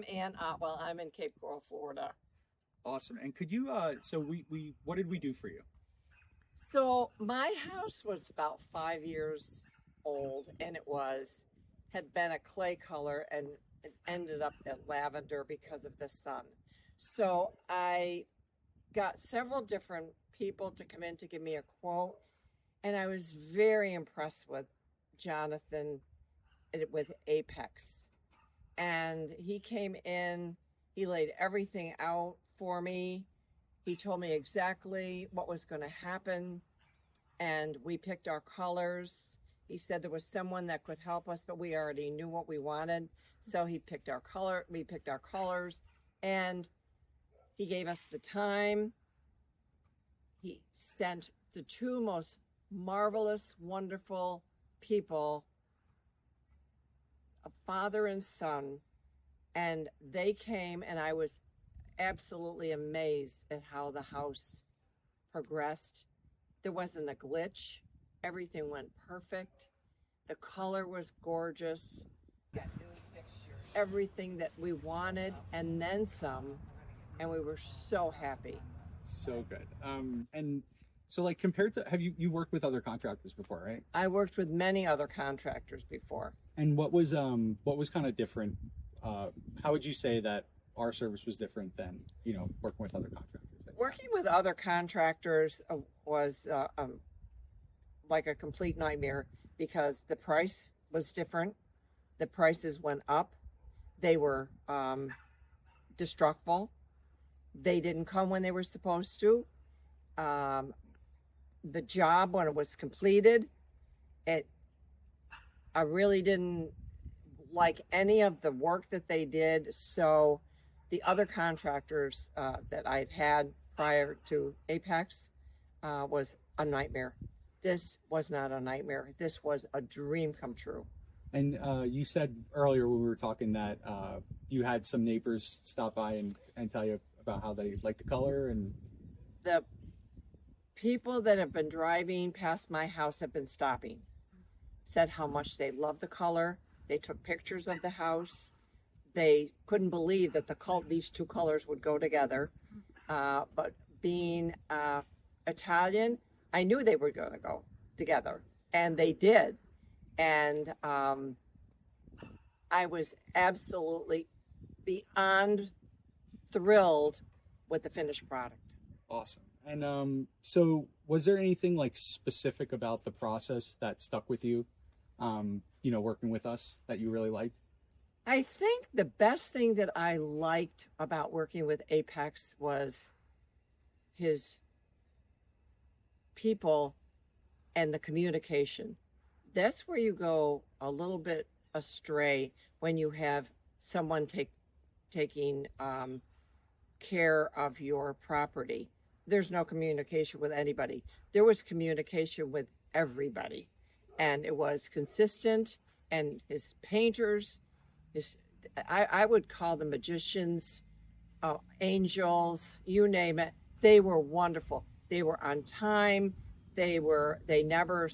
am I'm in Cape Coral, Florida. Awesome. And could you, so we what did we do for you? So my house was about 5 years old, and had been a clay color, and it ended up at lavender because of the sun. So I got several different people to come in to give me a quote, and I was very impressed with Jonathan with Apex. And he came in, he laid everything out for me. He told me exactly what was going to happen, and we picked our colors. He said there was someone that could help us, but we already knew what we wanted. So he picked our color, we picked our colors, and he gave us the time. He sent the two most marvelous, wonderful people, a father and son, and they came, and I was absolutely amazed at how the house progressed. There wasn't a glitch. Everything went perfect. The color was gorgeous. Got new fixtures. Everything that we wanted, and then some, and we were so happy. So good. And so like compared to, have you worked with other contractors before, right? I worked with many other contractors before. And what was kind of different? How would you say that our service was different than, working with other contractors? Working with other contractors was like a complete nightmare because the price was different. The prices went up. They were destructible. They didn't come when they were supposed to. The job, when it was completed, I really didn't like any of the work that they did. So the other contractors that I'd had prior to Apex was a nightmare. This was not a nightmare. This was a dream come true. And you said earlier when we were talking that you had some neighbors stop by and tell you about how they like the color. And the people that have been driving past my house have been stopping, said how much they love the color. They took pictures of the house. They couldn't believe that these two colors would go together. But being Italian, I knew they were going to go together, and they did. And I was absolutely beyond thrilled with the finished product. Awesome. And so was there anything like specific about the process that stuck with you, working with us that you really liked? I think the best thing that I liked about working with Apex was his people and the communication. That's where you go a little bit astray when you have someone taking care of your property. There's no communication with anybody. There was communication with everybody, and it was consistent. And his painters, I would call them magicians, angels, you name it. They were wonderful. They were on time. They never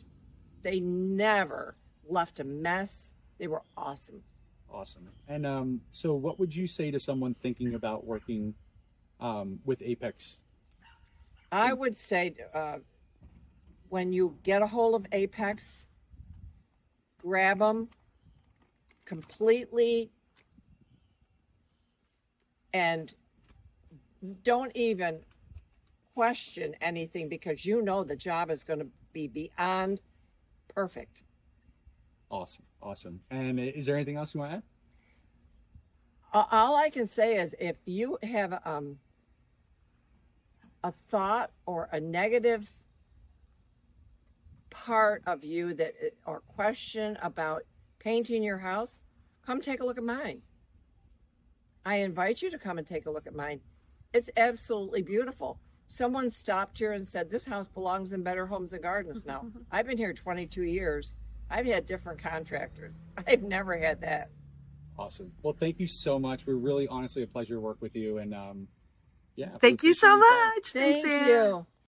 left a mess. They were awesome. Awesome. And so what would you say to someone thinking about working with Apex? I would say when you get a hold of Apex, grab them completely and don't even question anything, because you know the job is going to be beyond perfect. Awesome. And is there anything else you want to add? All I can say is if you have a thought or a negative part of you or question about painting your house, come take a look at mine. I invite you to come and take a look at mine. It's absolutely beautiful. Someone stopped here and said, this house belongs in Better Homes and Gardens now. I've been here 22 years. I've had different contractors. I've never had that. Awesome. Well, thank you so much. We're really honestly a pleasure to work with you. And Thank you so much. Thank you.